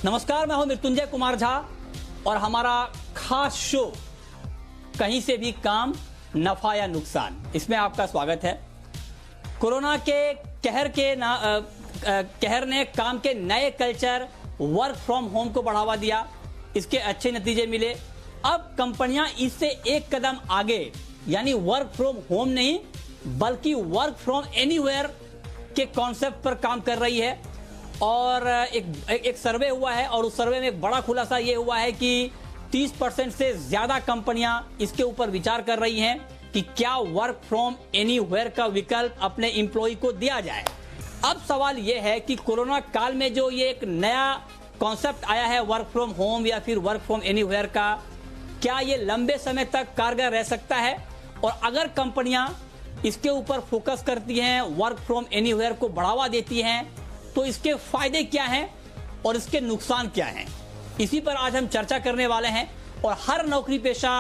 नमस्कार, मैं हूं मृत्युंजय कुमार झा और हमारा खास शो कहीं से भी काम, नफा या नुकसान, इसमें आपका स्वागत है। कोरोना के कहर ने काम के नए कल्चर वर्क फ्रॉम होम को बढ़ावा दिया। इसके अच्छे नतीजे मिले। अब कंपनियां इससे एक कदम आगे, यानी वर्क फ्रॉम होम नहीं बल्कि वर्क फ्रॉम एनीवेयर के कॉन्सेप्ट पर काम कर रही है। और एक सर्वे हुआ है और उस सर्वे में एक बड़ा खुलासा यह हुआ है कि 30% से ज्यादा कंपनियां इसके ऊपर विचार कर रही हैं कि क्या वर्क फ्रॉम एनीवेयर का विकल्प अपने एम्प्लॉय को दिया जाए। अब सवाल यह है कि कोरोना काल में जो ये एक नया कॉन्सेप्ट आया है वर्क फ्रॉम होम या फिर वर्क फ्रॉम एनीवेयर का, क्या ये लंबे समय तक कारगर रह सकता है? और अगर कंपनियां इसके ऊपर फोकस करती हैं, वर्क फ्रॉम एनीवेयर को बढ़ावा देती हैं, तो इसके फायदे क्या हैं और इसके नुकसान क्या हैं, इसी पर आज हम चर्चा करने वाले हैं। और हर नौकरी पेशा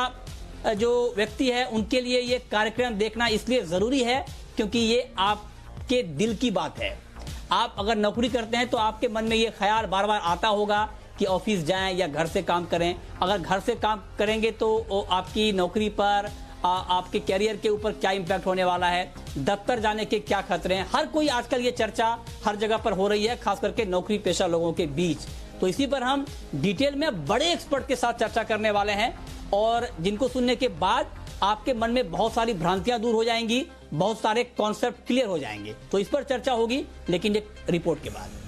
जो व्यक्ति है उनके लिए ये कार्यक्रम देखना इसलिए जरूरी है क्योंकि ये आपके दिल की बात है। आप अगर नौकरी करते हैं तो आपके मन में ये ख्याल बार बार आता होगा कि ऑफिस जाएं या घर से काम करें। अगर घर से काम करेंगे तो आपकी नौकरी पर, आपके कैरियर के ऊपर क्या इंपैक्ट होने वाला है, दफ्तर जाने के क्या खतरे हैं। हर कोई आजकल ये चर्चा हर जगह पर हो रही है, खास करके नौकरी पेशा लोगों के बीच। तो इसी पर हम डिटेल में बड़े एक्सपर्ट के साथ चर्चा करने वाले हैं और जिनको सुनने के बाद आपके मन में बहुत सारी भ्रांतियां दूर हो जाएंगी, बहुत सारे कॉन्सेप्ट क्लियर हो जाएंगे। तो इस पर चर्चा होगी, लेकिन एक रिपोर्ट के बाद।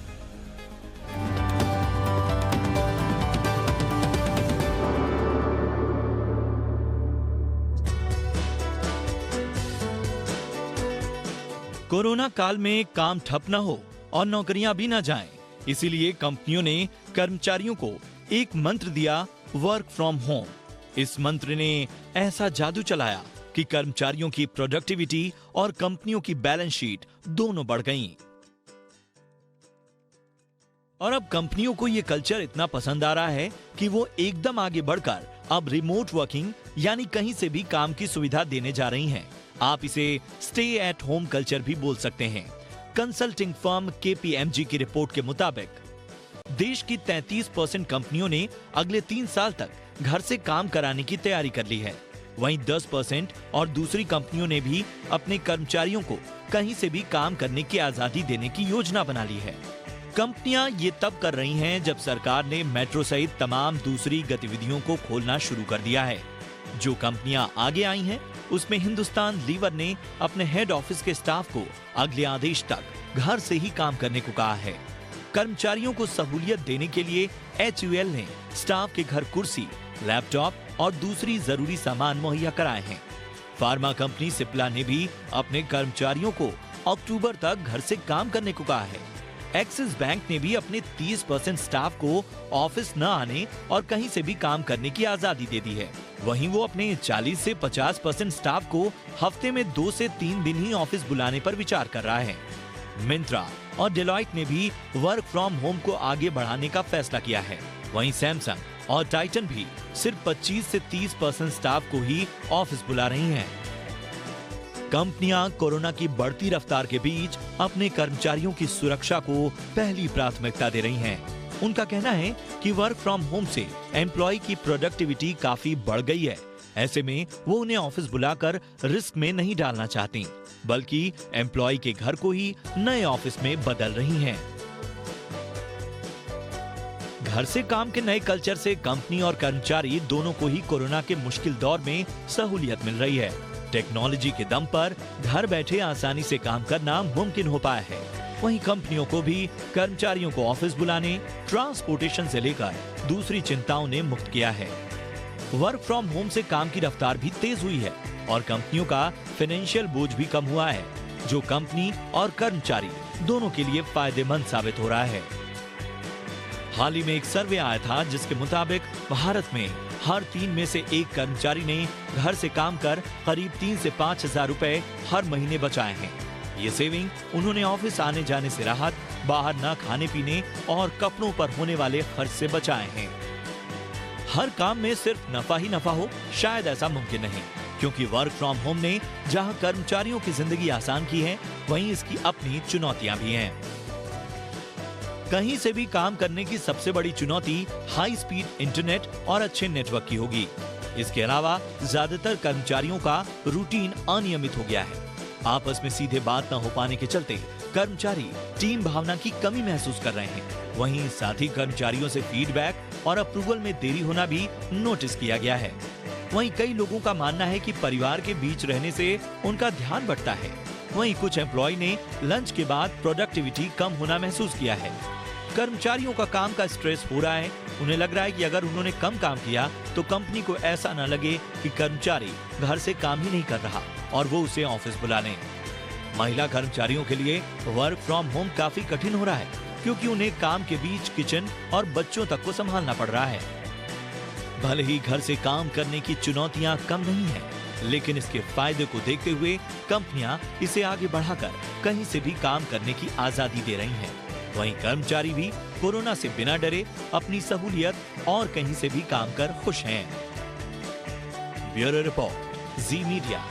कोरोना काल में काम ठप न हो और नौकरियां भी न जाएं, इसीलिए कंपनियों ने कर्मचारियों को एक मंत्र दिया, वर्क फ्रॉम होम। इस मंत्र ने ऐसा जादू चलाया कि कर्मचारियों की प्रोडक्टिविटी और कंपनियों की बैलेंस शीट दोनों बढ़ गईं। और अब कंपनियों को यह कल्चर इतना पसंद आ रहा है कि वो एकदम आगे बढ़कर अब रिमोट वर्किंग यानी कहीं से भी काम की सुविधा देने जा रही हैं। आप इसे स्टे एट होम कल्चर भी बोल सकते हैं। कंसल्टिंग फर्म KPMG की रिपोर्ट के मुताबिक देश की 33% कंपनियों ने अगले 3 साल तक घर से काम कराने की तैयारी कर ली है। वहीं 10% और दूसरी कंपनियों ने भी अपने कर्मचारियों को कहीं से भी काम करने की आजादी देने की योजना बना ली है। कंपनियां ये तब कर रही हैं जब सरकार ने मेट्रो सहित तमाम दूसरी गतिविधियों को खोलना शुरू कर दिया है। जो कंपनियां आगे आई हैं, उसमें हिंदुस्तान लीवर ने अपने हेड ऑफिस के स्टाफ को अगले आदेश तक घर से ही काम करने को कहा है। कर्मचारियों को सहूलियत देने के लिए HUL ने स्टाफ के घर कुर्सी, लैपटॉप और दूसरी जरूरी सामान मुहैया कराए हैं। फार्मा कंपनी सिप्ला ने भी अपने कर्मचारियों को अक्टूबर तक घर से काम करने को कहा है। एक्सिस बैंक ने भी अपने 30% स्टाफ को ऑफिस न आने और कहीं से भी काम करने की आजादी दे दी है। वहीं वो अपने 40 से 50% स्टाफ को हफ्ते में 2 से 3 दिन ही ऑफिस बुलाने पर विचार कर रहा है। मिंत्रा और डेलॉयट ने भी वर्क फ्रॉम होम को आगे बढ़ाने का फैसला किया है। वहीं सैमसंग और टाइटन भी सिर्फ 25 से 30% स्टाफ को ही ऑफिस बुला रही हैं। कंपनियां कोरोना की बढ़ती रफ्तार के बीच अपने कर्मचारियों की सुरक्षा को पहली प्राथमिकता दे रही हैं। उनका कहना है कि वर्क फ्रॉम होम से एम्प्लॉय की प्रोडक्टिविटी काफी बढ़ गई है। ऐसे में वो उन्हें ऑफिस बुलाकर रिस्क में नहीं डालना चाहती, बल्कि एम्प्लॉय के घर को ही नए ऑफिस में बदल रही हैं। घर से काम के नए कल्चर से कंपनी और कर्मचारी दोनों को ही कोरोना के मुश्किल दौर में सहूलियत मिल रही है। टेक्नोलॉजी के दम पर घर बैठे आसानी से काम करना मुमकिन हो पाया है। वहीं कंपनियों को भी कर्मचारियों को ऑफिस बुलाने, ट्रांसपोर्टेशन से लेकर दूसरी चिंताओं ने मुक्त किया है। वर्क फ्रॉम होम से काम की रफ्तार भी तेज हुई है और कंपनियों का फाइनेंशियल बोझ भी कम हुआ है, जो कंपनी और कर्मचारी दोनों के लिए फायदेमंद साबित हो रहा है। हाल ही में एक सर्वे आया था जिसके मुताबिक भारत में हर 3 में से 1 कर्मचारी ने घर से काम कर करीब 3 से 5 हजार रुपए हर महीने बचाए हैं। ये सेविंग उन्होंने ऑफिस आने जाने से राहत, बाहर न खाने पीने और कपड़ों पर होने वाले खर्च से बचाए हैं। हर काम में सिर्फ नफा ही नफा हो, शायद ऐसा मुमकिन नहीं, क्योंकि वर्क फ्रॉम होम ने जहां कर्मचारियों की जिंदगी आसान की है, वहीं इसकी अपनी चुनौतियां भी हैं। कहीं से भी काम करने की सबसे बड़ी चुनौती हाई स्पीड इंटरनेट और अच्छे नेटवर्क की होगी। इसके अलावा ज्यादातर कर्मचारियों का रूटीन अनियमित हो गया है। आपस में सीधे बात न हो पाने के चलते कर्मचारी टीम भावना की कमी महसूस कर रहे हैं। वहीं साथी कर्मचारियों से फीडबैक और अप्रूवल में देरी होना भी नोटिस किया गया है। वहीं कई लोगों का मानना है कि परिवार के बीच रहने से उनका ध्यान बढ़ता है। वहीं कुछ एम्प्लॉय ने लंच के बाद प्रोडक्टिविटी कम होना महसूस किया है। कर्मचारियों का काम का स्ट्रेस हो रहा है। उन्हें लग रहा है कि अगर उन्होंने कम काम किया तो कंपनी को ऐसा न लगे कि कर्मचारी घर से काम ही नहीं कर रहा और वो उसे ऑफिस बुला लें। महिला कर्मचारियों के लिए वर्क फ्रॉम होम काफी कठिन हो रहा है, क्योंकि उन्हें काम के बीच किचन और बच्चों तक को संभालना पड़ रहा है। भले ही घर से काम करने की चुनौतियां कम नहीं है, लेकिन इसके फायदे को देखते हुए कंपनियां इसे आगे बढ़ाकर कहीं से भी काम करने की आजादी दे रही हैं। वहीं कर्मचारी भी कोरोना से बिना डरे अपनी सहूलियत और कहीं से भी काम कर खुश हैं। ब्यूरो रिपोर्ट, जी मीडिया।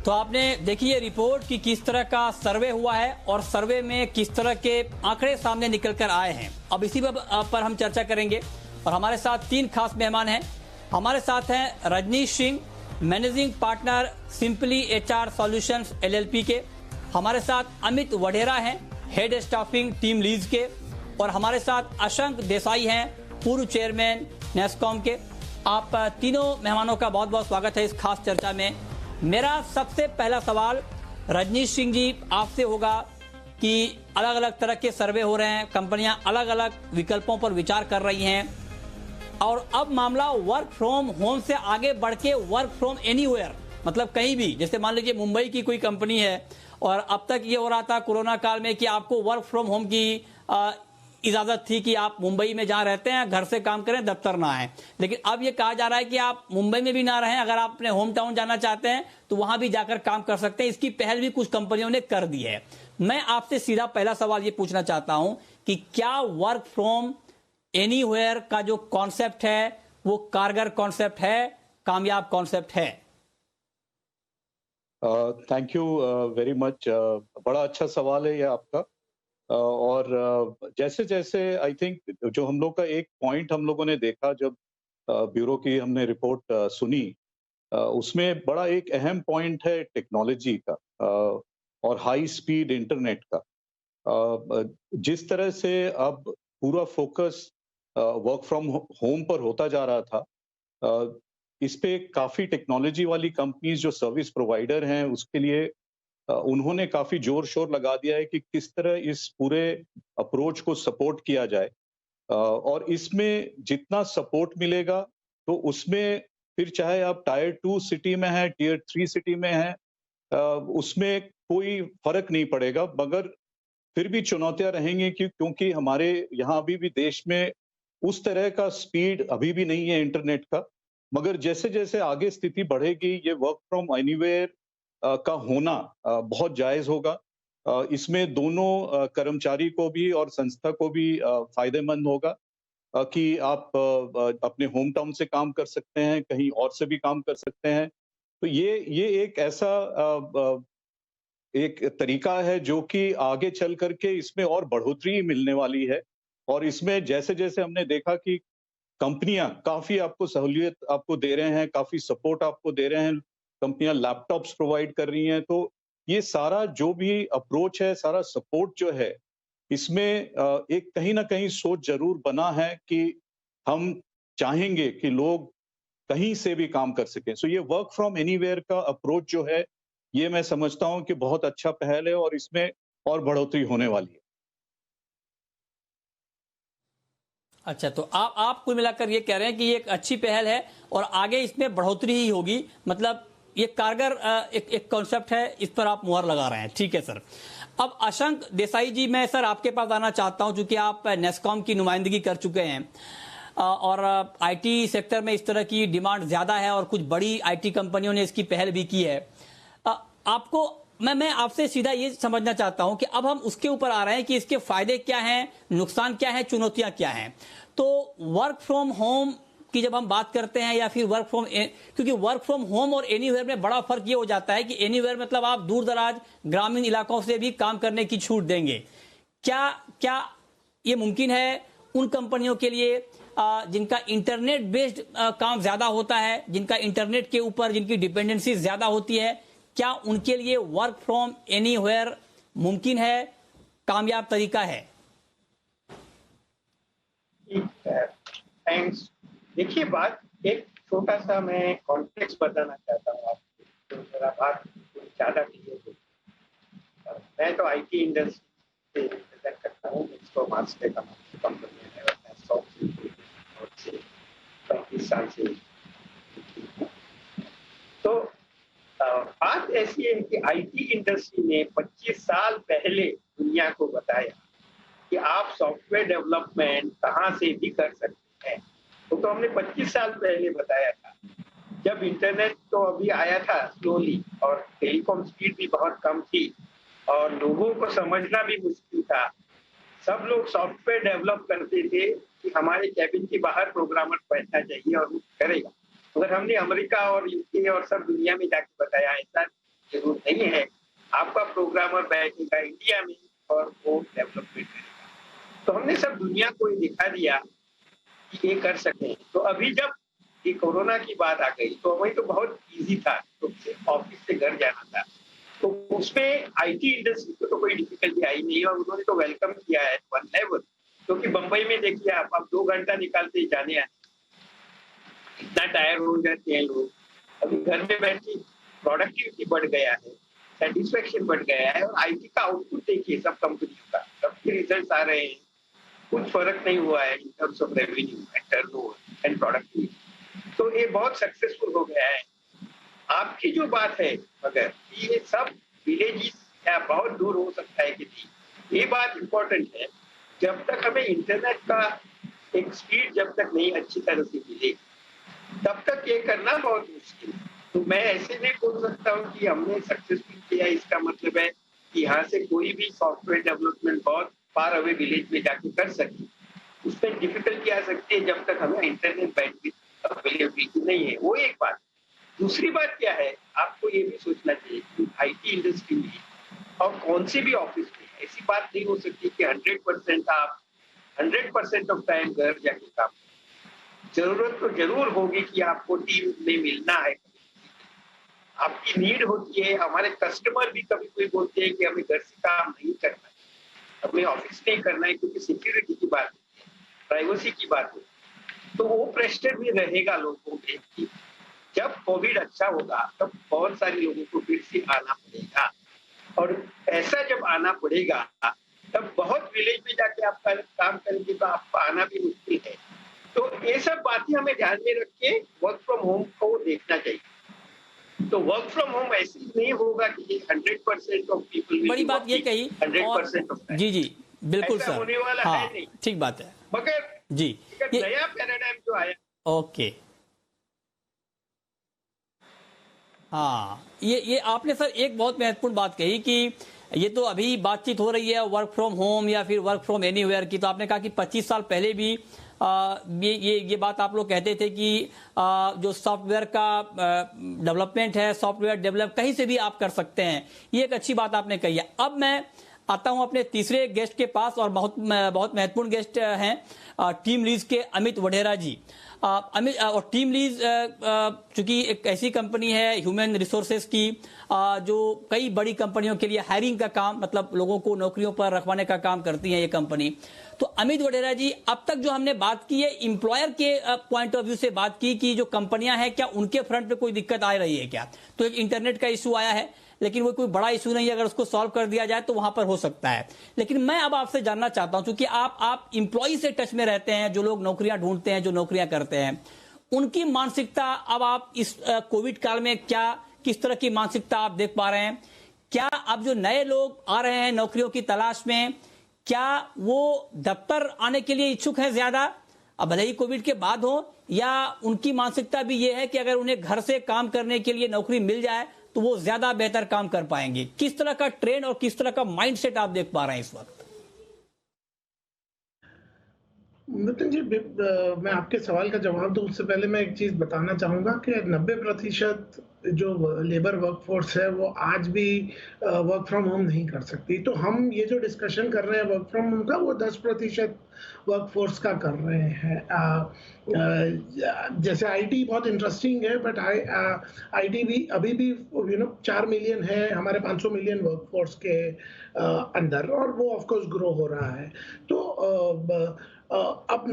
तो आपने देखी ये रिपोर्ट कि किस तरह का सर्वे हुआ है और सर्वे में किस तरह के आंकड़े सामने निकल कर आए हैं। अब इसी पर हम चर्चा करेंगे और हमारे साथ 3 खास मेहमान हैं। हमारे साथ हैं Rajneesh Singh, managing partner simply HR solutions LLP के। हमारे साथ अमित वढेरा हैं, हेड स्टाफिंग टीम लीज के। और हमारे साथ अशंक देसाई हैं, पूर्व चेयरमैन नेस्कॉम के। आप तीनों मेहमानों का बहुत बहुत स्वागत है इस खास चर्चा में। मेरा सबसे पहला सवाल रजनीश सिंह जी आपसे होगा कि अलग अलग तरह के सर्वे हो रहे हैं, कंपनियां अलग अलग विकल्पों पर विचार कर रही हैं और अब मामला वर्क फ्रॉम होम से आगे बढ़ के वर्क फ्रॉम एनीवेयर, मतलब कहीं भी। जैसे मान लीजिए मुंबई की कोई कंपनी है और अब तक ये हो रहा था कोरोना काल में कि आपको वर्क फ्रॉम होम की इजाजत थी कि आप मुंबई में जहां रहते हैं घर से काम करें, दफ्तर ना आए। लेकिन अब ये कहा जा रहा है कि आप मुंबई में भी ना रहें, अगर आप अपने होम टाउन जाना चाहते हैं तो वहां भी जाकर काम कर सकते हैं। इसकी पहल भी कुछ कंपनियों ने कर दी है। मैं आपसे सीधा पहला सवाल ये पूछना चाहता हूं कि क्या वर्क फ्रॉम एनीवेयर का जो कॉन्सेप्ट है वो कारगर कॉन्सेप्ट है, कामयाब कॉन्सेप्ट है? Thank you very much. बड़ा अच्छा सवाल है ये आपका। और जैसे जैसे आई थिंक जो हम लोग का एक पॉइंट हम लोगों ने देखा जब ब्यूरो की हमने रिपोर्ट सुनी, उसमें बड़ा एक अहम पॉइंट है टेक्नोलॉजी का और हाई स्पीड इंटरनेट का। जिस तरह से अब पूरा फोकस वर्क फ्रॉम होम पर होता जा रहा था, इस पे काफी टेक्नोलॉजी वाली कंपनीज जो सर्विस प्रोवाइडर हैं उसके लिए उन्होंने काफी जोर शोर लगा दिया है कि किस तरह इस पूरे अप्रोच को सपोर्ट किया जाए। और इसमें जितना सपोर्ट मिलेगा तो उसमें फिर चाहे आप टायर 2 सिटी में है, टियर 3 सिटी में है, उसमें कोई फर्क नहीं पड़ेगा। मगर फिर भी चुनौतियां रहेंगी क्योंकि हमारे यहाँ अभी भी देश में उस तरह का स्पीड अभी भी नहीं है इंटरनेट का। मगर जैसे जैसे आगे स्थिति बढ़ेगी, ये वर्क फ्रॉम एनीवेयर का होना बहुत जायज होगा। इसमें दोनों कर्मचारी को भी और संस्था को भी फायदेमंद होगा कि आप अपने होम टाउन से काम कर सकते हैं, कहीं और से भी काम कर सकते हैं। तो ये एक ऐसा एक तरीका है जो कि आगे चल करके इसमें और बढ़ोतरी मिलने वाली है। और इसमें जैसे जैसे हमने देखा कि कंपनियां काफी आपको सहूलियत आपको दे रहे हैं, काफी सपोर्ट आपको दे रहे हैं, कंपनियां लैपटॉप्स प्रोवाइड कर रही हैं, तो ये सारा जो भी अप्रोच है, सारा सपोर्ट जो है, इसमें एक कहीं ना कहीं सोच जरूर बना है कि हम चाहेंगे कि लोग कहीं से भी काम कर सकें। सो ये वर्क फ्रॉम एनीवेयर का अप्रोच जो है, ये मैं समझता हूं कि बहुत अच्छा पहल है और इसमें और बढ़ोतरी होने वाली है। अच्छा, तो आप कुल मिलाकर ये कह रहे हैं कि ये एक अच्छी पहल है और आगे इसमें बढ़ोतरी ही होगी, मतलब ये कारगर एक कॉन्सेप्ट है, इस पर आप मुहर लगा रहे हैं। ठीक है सर। अब अशंक देसाई जी, मैं सर आपके पास आना चाहता हूं, क्योंकि आप नेस्कॉम की नुमाइंदगी कर चुके हैं और आईटी सेक्टर में इस तरह की डिमांड ज्यादा है और कुछ बड़ी आईटी कंपनियों ने इसकी पहल भी की है। आपको मैं आपसे सीधा ये समझना चाहता हूं कि अब हम उसके ऊपर आ रहे हैं कि इसके फायदे क्या हैं, नुकसान क्या है, चुनौतियां क्या हैं। तो वर्क फ्रॉम होम कि जब हम बात करते हैं या फिर क्योंकि वर्क फ्रॉम होम और एनीवेयर में बड़ा फर्क ये हो जाता है कि एनीवेयर मतलब आप दूर दराज ग्रामीण इलाकों से भी काम करने की छूट देंगे। क्या क्या ये मुमकिन है उन कंपनियों के लिए जिनका इंटरनेट बेस्ड काम ज्यादा होता है, जिनका इंटरनेट के ऊपर जिनकी डिपेंडेंसी ज्यादा होती है, क्या उनके लिए वर्क फ्रॉम एनीवेयर मुमकिन है, कामयाब तरीका है? थैंक्स। देखिए, बात एक छोटा सा मैं कॉन्टेक्स्ट बताना चाहता हूँ आपको, तो मेरा बात ज़्यादा क्लियर हो। मैं तो आईटी इंडस्ट्री से रिप्रेजेंट करता हूँ, इसको मास्टर का कंपनी है, मैं 35 साल से। तो बात ऐसी है कि आईटी इंडस्ट्री ने 25 साल पहले दुनिया को बताया कि आप सॉफ्टवेयर डेवलपमेंट कहाँ से भी कर सकते हैं। तो हमने 25 साल पहले बताया था, जब इंटरनेट तो अभी आया था स्लोली और टेलीकॉम स्पीड भी बहुत कम थी और लोगों को समझना भी मुश्किल था। सब लोग सॉफ्टवेयर डेवलप करते थे कि हमारे कैबिन के बाहर प्रोग्रामर बैठना चाहिए और वो करेगा। अगर हमने अमेरिका और यूके और सब दुनिया में जाके बताया ऐसा जरूर नहीं है, आपका प्रोग्रामर बैठेगा इंडिया में और वो डेवलपमेंट करेगा। तो हमने सब दुनिया को ये दिखा दिया कि ये कर सके। तो अभी जब ये कोरोना की बात आ गई तो वही तो बहुत इजी था, तो ऑफिस से घर जाना था, तो उसमें आईटी इंडस्ट्री को तो कोई डिफिकल्टी आई नहीं और उन्होंने तो वेलकम किया है वन लेवल। क्योंकि बंबई में देखिए आप 2 घंटा निकालते ही जाने आने, इतना टायर हो जाते हैं लोग। अभी घर में बैठे प्रोडक्टिविटी बढ़ गया है, सेटिस्फेक्शन बढ़ गया है और आईटी का आउटपुट देखिए सब कंपनियों का, सबके रिजल्ट आ रहे हैं, कुछ फर्क नहीं हुआ है in terms of revenue and turnover and productivity. तो ये बहुत सक्सेसफुल हो गया है। आपकी जो बात है मगर ये सब विलेजेस या बहुत दूर हो सकता है कि नहीं, ये बात इम्पोर्टेंट है। जब तक हमें इंटरनेट का एक स्पीड जब तक नहीं अच्छी तरह से मिले तब तक ये करना बहुत मुश्किल है। तो मैं ऐसे नहीं बोल सकता हूँ कि हमने सक्सेसफुल किया, इसका मतलब है कि यहाँ से कोई भी सॉफ्टवेयर डेवलपमेंट बहुत फार अवे विलेज में जाके कर सके। उसमें डिफिकल्टी आ सकती है जब तक हमें इंटरनेट बैंडविड्थ अवेलेबिलिटी नहीं है, वो एक बात। दूसरी बात क्या है, आपको ये भी सोचना चाहिए कि आईटी इंडस्ट्री में और कौन से भी ऑफिस में ऐसी बात नहीं हो सकती कि 100% आप 100% ऑफ टाइम घर जाके काम करें। जरूरत तो जरूर होगी कि आपको टीम में मिलना है, आपकी नीड होती है। हमारे कस्टमर भी कभी कोई बोलते हैं कि हमें घर से काम नहीं करना है, हमें ऑफिस नहीं करना है, क्योंकि सिक्योरिटी की बात होती है, प्राइवेसी की बात होती है। तो वो प्रेशर भी रहेगा लोगों में कि जब कोविड अच्छा होगा तब बहुत सारे लोगों को फिर से आना पड़ेगा और ऐसा जब आना पड़ेगा तब बहुत विलेज में जाके आप काम करेंगे तो आपको आना भी मुश्किल है। तो ये सब बातें हमें ध्यान में रख के वर्क फ्रॉम होम को देखना चाहिए। तो वर्क फ्रॉम होम ऐसे नहीं होगा कि 100% ऑफ पीपल। बड़ी बात ये कही 100% ऑफ जी जी बिल्कुल सर, होने वाला हाँ, है नहीं, ठीक बात है मगर जी। नया पैराडाइम जो आया, ओके, हाँ, ये आपने सर एक बहुत महत्वपूर्ण बात कही कि ये तो अभी बातचीत हो रही है वर्क फ्रॉम होम या फिर वर्क फ्रॉम एनीवेयर की, तो आपने कहा कि 25 साल पहले भी ये बात आप लोग कहते थे कि जो सॉफ्टवेयर का डेवलपमेंट है, सॉफ्टवेयर डेवलप कहीं से भी आप कर सकते हैं। ये एक अच्छी बात आपने कही है। अब मैं आता हूं अपने तीसरे गेस्ट के पास और बहुत महत्वपूर्ण गेस्ट हैं टीम लीज के अमित वढेरा जी। अमित और टीम लीज चूंकि एक ऐसी कंपनी है ह्यूमन रिसोर्सेज की जो कई बड़ी कंपनियों के लिए हायरिंग का काम, मतलब लोगों को नौकरियों पर रखवाने का काम करती है ये कंपनी। तो अमित वढेरा जी, अब तक जो हमने बात की है एम्प्लॉयर के पॉइंट ऑफ व्यू से बात की कि जो कंपनियां हैं क्या उनके फ्रंट पे कोई दिक्कत आ रही है क्या? तो एक इंटरनेट का इशू आया है लेकिन वो कोई बड़ा इशू नहीं है, अगर उसको सॉल्व कर दिया जाए तो वहां पर हो सकता है। लेकिन मैं अब आपसे जानना चाहता हूं, क्योंकि आप इंप्लॉय से टच में रहते हैं, जो लोग नौकरियां ढूंढते हैं, जो नौकरियां करते हैं, उनकी मानसिकता अब आप इस कोविड काल में किस तरह की मानसिकता आप देख पा रहे हैं? क्या अब जो नए लोग आ रहे हैं नौकरियों की तलाश में, क्या वो दफ्तर आने के लिए इच्छुक है ज्यादा, अब भले ही कोविड के बाद हो, या उनकी मानसिकता भी ये है कि अगर उन्हें घर से काम करने के लिए नौकरी मिल जाए तो वो ज्यादा बेहतर काम कर पाएंगे? किस तरह का ट्रेंड और किस तरह का माइंडसेट आप देख पा रहे हैं इस वक्त? नितिन जी, मैं आपके सवाल का जवाब दूं उससे पहले मैं एक चीज बताना चाहूंगा कि 90% जो लेबर वर्कफोर्स है वो आज भी वर्क फ्रॉम होम नहीं कर सकती। तो हम ये जो डिस्कशन कर रहे हैं वर्क फ्रॉम होम का, वो 10% वर्कफोर्स का कर रहे हैं। जैसे आईटी बहुत इंटरेस्टिंग है, बट आईटी भी अभी भी 4 मिलियन है हमारे 500 मिलियन वर्कफोर्स के अंदर, और वो ऑफकोर्स ग्रो हो रहा है। तो अब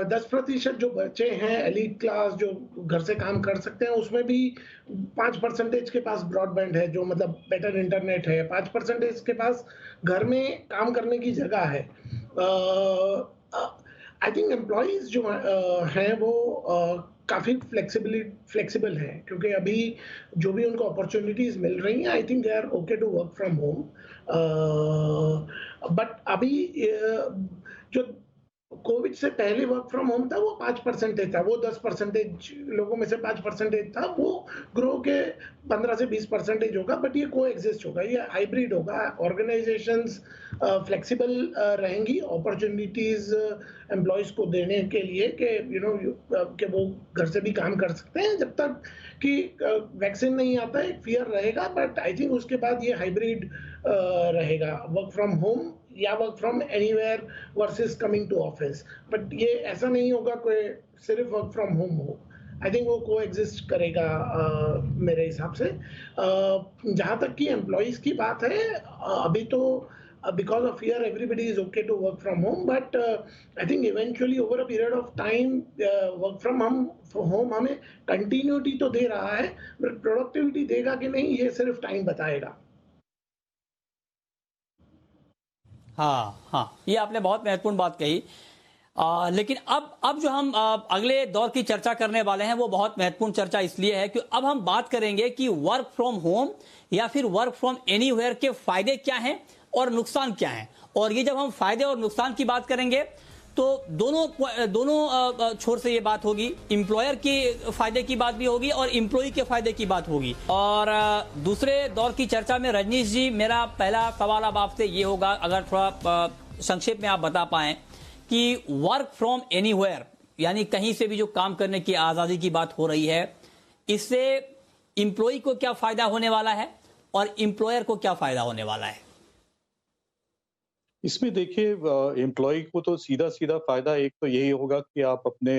10% जो बचे हैं एलीट क्लास जो घर से काम कर सकते हैं, उसमें भी 5% के पास ब्रॉडबैंड है, जो मतलब बेटर इंटरनेट है। 5% के पास घर में काम करने की जगह है। आई थिंक एम्प्लॉयज जो हैं वो काफ़ी फ्लेक्सिबल हैं, क्योंकि अभी जो भी उनको अपॉर्चुनिटीज मिल रही हैं, I think they are okay to work from home. But अभी जो कोविड से पहले वर्क फ्रॉम होम था वो 5% था, वो 10% लोगों में से 5% था, वो ग्रो के 15 से 20% होगा। बट ये को एग्जिस्ट होगा, ये हाइब्रिड होगा। ऑर्गेनाइजेशंस फ्लेक्सिबल रहेंगी अपॉर्चुनिटीज एम्प्लॉयज को देने के लिए कि कि वो घर से भी काम कर सकते हैं जब तक कि वैक्सीन नहीं आता है। एक फियर रहेगा, बट आई थिंक उसके बाद ये हाइब्रिड रहेगा, वर्क फ्रॉम होम या work from anywhere versus coming to office. But ये ऐसा नहीं होगा कोई सिर्फ वर्क फ्रॉम होम हो। आई थिंक वो को एग्जिस्ट करेगा मेरे हिसाब से। जहाँ तक कि एम्प्लॉयज की बात है, अभी तो because of fear everybody is okay to work from home, but I think eventually over a period of time work from home हमें continuity तो दे रहा है, but productivity देगा कि नहीं ये सिर्फ टाइम बताएगा। हाँ, ये आपने बहुत महत्वपूर्ण बात कही। लेकिन अब जो हम अगले दौर की चर्चा करने वाले हैं वो बहुत महत्वपूर्ण चर्चा इसलिए है कि अब हम बात करेंगे कि वर्क फ्रॉम होम या फिर वर्क फ्रॉम एनीवेयर के फायदे क्या हैं और नुकसान क्या हैं। और ये जब हम फायदे और नुकसान की बात करेंगे तो दोनों छोर से ये बात होगी, एम्प्लॉयर के फायदे की बात भी होगी और एम्प्लॉय के फायदे की बात होगी। और दूसरे दौर की चर्चा में रजनीश जी, मेरा पहला सवाल अब आपसे ये होगा, अगर थोड़ा संक्षेप में आप बता पाएं कि वर्क फ्रॉम एनीवेयर यानी कहीं से भी जो काम करने की आजादी की बात हो रही है, इससे एम्प्लॉय को क्या फायदा होने वाला है और एम्प्लॉयर को क्या फायदा होने वाला है। इसमें देखिए, एम्प्लॉय को तो सीधा सीधा फायदा एक तो यही होगा कि आप अपने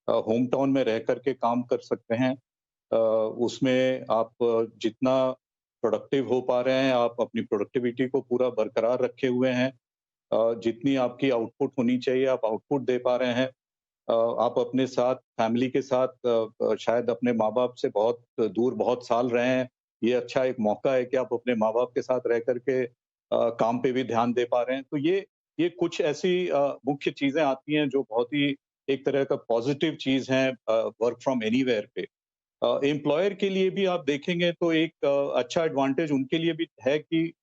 होम टाउन में रह करके काम कर सकते हैं। उसमें आप जितना प्रोडक्टिव हो पा रहे हैं, आप अपनी प्रोडक्टिविटी को पूरा बरकरार रखे हुए हैं। जितनी आपकी आउटपुट होनी चाहिए आप आउटपुट दे पा रहे हैं। आप अपने साथ फैमिली के साथ शायद अपने माँ बाप से बहुत दूर बहुत साल रहे हैं, ये अच्छा एक मौका है कि आप अपने माँ बाप के साथ रह करके काम पे भी ध्यान दे पा रहे हैं। तो ये कुछ ऐसी मुख्य चीजें आती हैं जो बहुत ही एक तरह का पॉजिटिव चीज है वर्क फ्रॉम एनीवेयर पे। एम्प्लॉयर के लिए भी आप देखेंगे तो एक अच्छा एडवांटेज उनके लिए भी है कि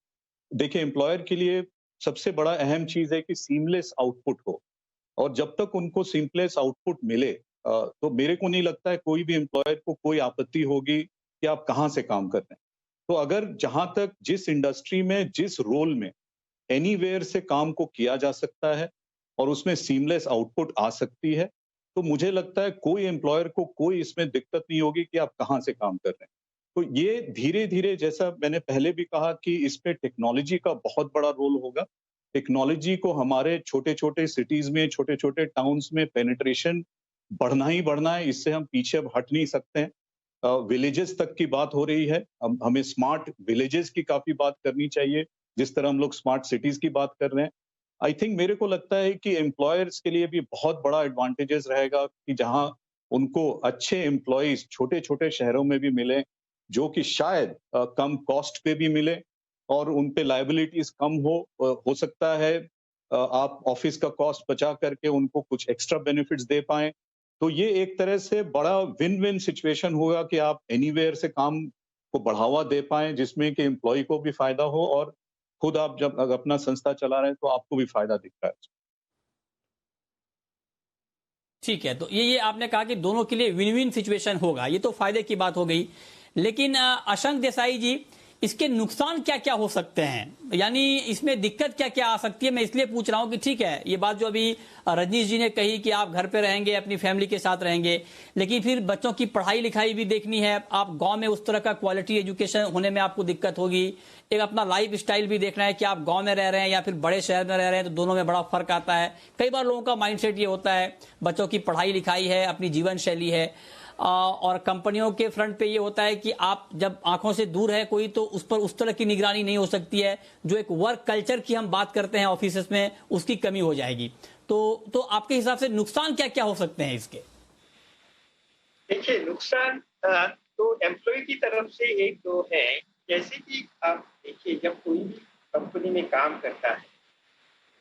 देखिए, एम्प्लॉयर के लिए सबसे बड़ा अहम चीज है कि सीमलेस आउटपुट हो, और जब तक उनको सीमलेस आउटपुट मिले तो मेरे को नहीं लगता है कोई भी एम्प्लॉयर को कोई आपत्ति होगी कि आप कहाँ से काम कर रहे हैं। तो अगर जहां तक जिस इंडस्ट्री में जिस रोल में एनीवेयर से काम को किया जा सकता है और उसमें सीमलेस आउटपुट आ सकती है, तो मुझे लगता है कोई एम्प्लॉयर को कोई इसमें दिक्कत नहीं होगी कि आप कहाँ से काम कर रहे हैं। तो ये धीरे धीरे, जैसा मैंने पहले भी कहा कि इसमें टेक्नोलॉजी का बहुत बड़ा रोल होगा। टेक्नोलॉजी को हमारे छोटे छोटे सिटीज में, छोटे छोटे टाउन्स में पेनिट्रेशन बढ़ना ही बढ़ना है, इससे हम पीछे अब हट नहीं सकते हैं। विलेजेस तक की बात हो रही है, हमें स्मार्ट विलेजेस की काफी बात करनी चाहिए, जिस तरह हम लोग स्मार्ट सिटीज की बात कर रहे हैं। आई थिंक मेरे को लगता है कि एम्प्लॉयर्स के लिए भी बहुत बड़ा एडवांटेजेस रहेगा कि जहां उनको अच्छे एम्प्लॉयज छोटे छोटे शहरों में भी मिले, जो कि शायद कम कॉस्ट पे भी मिले और उन पे लायबिलिटीज कम हो सकता है आप ऑफिस का कॉस्ट बचा करके उनको कुछ एक्स्ट्रा बेनिफिट्स दे पाएं। तो ये एक तरह से बड़ा विन विन सिचुएशन होगा कि आप एनीवेयर से काम को बढ़ावा दे पाएं, जिसमें कि एम्प्लॉय को भी फायदा हो और खुद आप जब अपना संस्था चला रहे हैं तो आपको भी फायदा दिखता है। ठीक है, तो ये आपने कहा कि दोनों के लिए विन विन सिचुएशन होगा, ये तो फायदे की बात हो गई। लेकिन अशंक देसाई जी, इसके नुकसान क्या क्या हो सकते हैं, यानी इसमें दिक्कत क्या क्या आ सकती है। मैं इसलिए पूछ रहा हूं कि ठीक है, ये बात जो अभी रजनीश जी ने कही कि आप घर पे रहेंगे, अपनी फैमिली के साथ रहेंगे, लेकिन फिर बच्चों की पढ़ाई लिखाई भी देखनी है। आप गांव में उस तरह का क्वालिटी एजुकेशन होने में आपको दिक्कत होगी। एक अपना लाइफ स्टाइल भी देखना है कि आप गांव में रह रहे हैं या फिर बड़े शहर में रह रहे हैं, तो दोनों में बड़ा फर्क आता है। कई बार लोगों का माइंडसेट ये होता है, बच्चों की पढ़ाई लिखाई है, अपनी जीवन शैली है, और कंपनियों के फ्रंट पे ये होता है कि आप जब आंखों से दूर है कोई, तो उस पर उस तरह की निगरानी नहीं हो सकती है। जो एक वर्क कल्चर की हम बात करते हैं ऑफिस में, उसकी कमी हो जाएगी। तो आपके हिसाब से नुकसान क्या क्या हो सकते हैं इसके? देखिए, नुकसान तो एम्प्लॉय की तरफ से एक दो है। जैसे कि आप देखिए, जब कोई भी कंपनी में काम करता है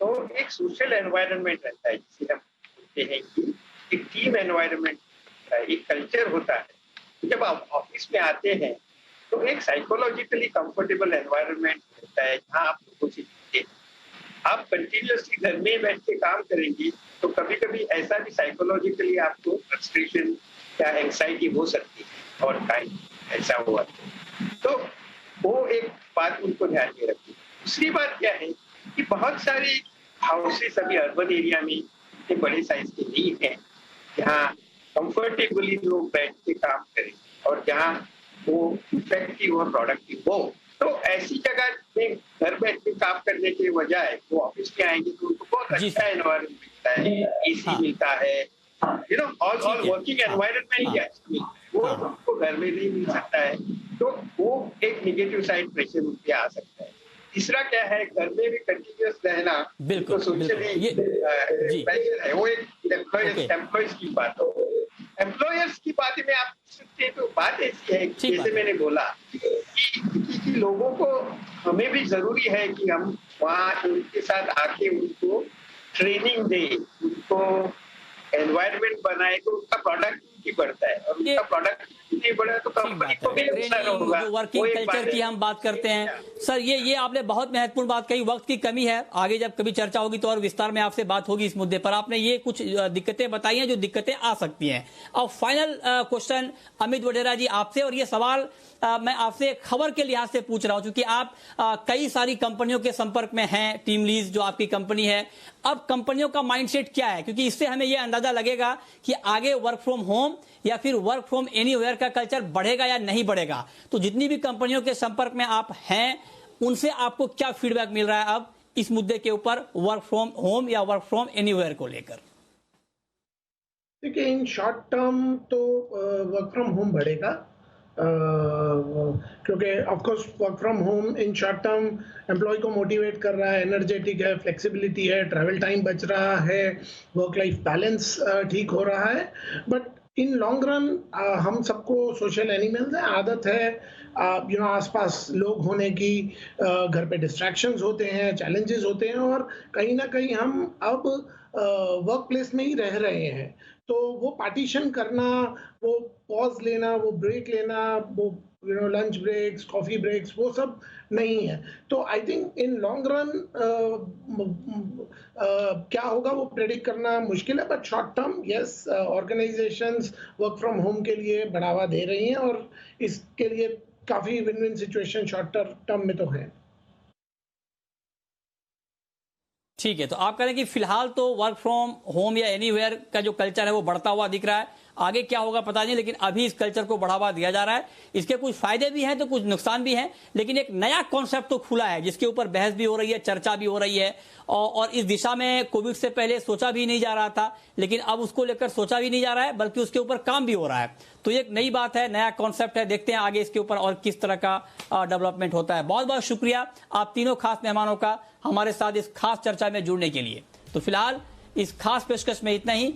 तो एक सोशल एनवायरनमेंट रहता है, जिसे हम बोलते हैं कि एक टीम एनवायरनमेंट, एक कल्चर होता है। जब आप ऑफिस में आते हैं तो एक साइकोलॉजिकली कंफर्टेबल एनवायरनमेंट रहता है, जहाँ आप लोगों से मिलते हैं। आप कंटिन्यूअसली घर में बैठ के काम करेंगे तो कभी कभी ऐसा भी साइकोलॉजिकली आपको फ्रस्ट्रेशन या एंग्जाइटी हो सकती है, और काइंड ऐसा हुआ तो वो एक बात उनको ध्यान में रखिए। दूसरी बात क्या है कि बहुत सारे हाउसेस अभी अर्बन एरिया में इतने बड़े साइज के नहीं है जहाँ कंफर्टेबली लोग बैठ के काम करें और जहाँ वो इफेक्टिव और प्रोडक्टिव हो। तो ऐसी जगह में घर बैठ के काम करने के बजाय वो ऑफिस में आएंगे तो उनको बहुत अच्छा एनवायरनमेंट मिलता है, एसी मिलता है, ऑल वर्किंग एनवायरनमेंट वो उनको घर में नहीं मिल सकता है। तो वो एक नेगेटिव साइड प्रेशर उन पे आ सकता है। तीसरा क्या है, घर में भी कंटिन्यूअस रहना तो सोशली प्रेशर है। वो एक एम्प्लॉयज की बात हो। एम्प्लॉयर्स की बात में आप सकते हैं, तो बात ऐसी है कि जैसे मैंने बोला कि लोगों को, हमें भी जरूरी है कि हम वहाँ उनके साथ आके उनको ट्रेनिंग दें, उनको एनवायरनमेंट बनाए, तो उनका प्रोडक्टिविटी बढ़ता है, और उनका प्रोडक्टिविटी बढ़ा तो कंपनी को भी नुकसान होगा। वर्किंग कल्चर की हम बात करते हैं सर, ये आपने बहुत महत्वपूर्ण बात कही। वक्त की कमी है, आगे जब कभी चर्चा होगी तो और विस्तार में आपसे बात होगी इस मुद्दे पर। आपने ये कुछ दिक्कतें बताई हैं जो दिक्कतें आ सकती हैं। अब फाइनल क्वेश्चन अमित वडेरा जी आपसे, और ये सवाल मैं आपसे खबर के लिहाज से पूछ रहा हूं, क्योंकि आप कई सारी कंपनियों के संपर्क में हैं। टीम लीज जो आपकी कंपनी है, अब कंपनियों का माइंडसेट क्या है, क्योंकि इससे हमें यह अंदाजा लगेगा कि आगे वर्क फ्रॉम होम या फिर वर्क फ्रॉम एनीवेयर का कल्चर बढ़ेगा या नहीं बढ़ेगा। तो जितनी भी कंपनियों के संपर्क में आप हैं, उनसे आपको क्या फीडबैक मिल रहा है अब इस मुद्दे के ऊपर, वर्क फ्रॉम होम या वर्क फ्रॉम एनीवेयर को लेकर? देखिए, इन शॉर्ट टर्म तो वर्क फ्रॉम होम बढ़ेगा, क्योंकि of course work from home in short term employ को मोटिवेट कर रहा है, एनर्जेटिक है, फ्लेक्सिबिलिटी है, ट्रैवल टाइम बच रहा है, वर्क लाइफ बैलेंस ठीक हो रहा है। बट इन लॉन्ग रन हम सबको सोशल एनिमल्स हैं, आदत है आसपास लोग होने की, घर पे डिस्ट्रैक्शंस होते हैं, चैलेंजेस होते हैं, और कहीं ना कहीं हम अब वर्क प्लेस में ही रह रहे हैं। तो वो पार्टीशन करना, वो पॉज लेना, वो ब्रेक लेना, वो लंच ब्रेक्स, कॉफी ब्रेक्स, वो सब नहीं है। तो I think in long run क्या होगा वो प्रेडिक्ट करना मुश्किल है। But short term yes, organisations work from home के लिए बढ़ावा दे रही हैं, और इसके लिए काफी win win situation short term में तो है। ठीक है, तो आप कह रहे हैं कि फिलहाल तो वर्क फ्रॉम होम या एनीवेयर का जो कल्चर है वो बढ़ता हुआ दिख रहा है। आगे क्या होगा पता नहीं, लेकिन अभी इस कल्चर को बढ़ावा दिया जा रहा है। इसके कुछ फायदे भी हैं तो कुछ नुकसान भी हैं, लेकिन एक नया कॉन्सेप्ट तो खुला है जिसके ऊपर बहस भी हो रही है, चर्चा भी हो रही है, और इस दिशा में कोविड से पहले सोचा भी नहीं जा रहा था, लेकिन अब उसको लेकर सोचा भी नहीं जा रहा है, बल्कि उसके ऊपर काम भी हो रहा है। तो ये एक नई बात है, नया कॉन्सेप्ट है। देखते हैं आगे इसके ऊपर और किस तरह का डेवलपमेंट होता है। बहुत बहुत शुक्रिया आप तीनों खास मेहमानों का हमारे साथ इस खास चर्चा में जुड़ने के लिए। तो फिलहाल इस खास पेशकश में इतना ही।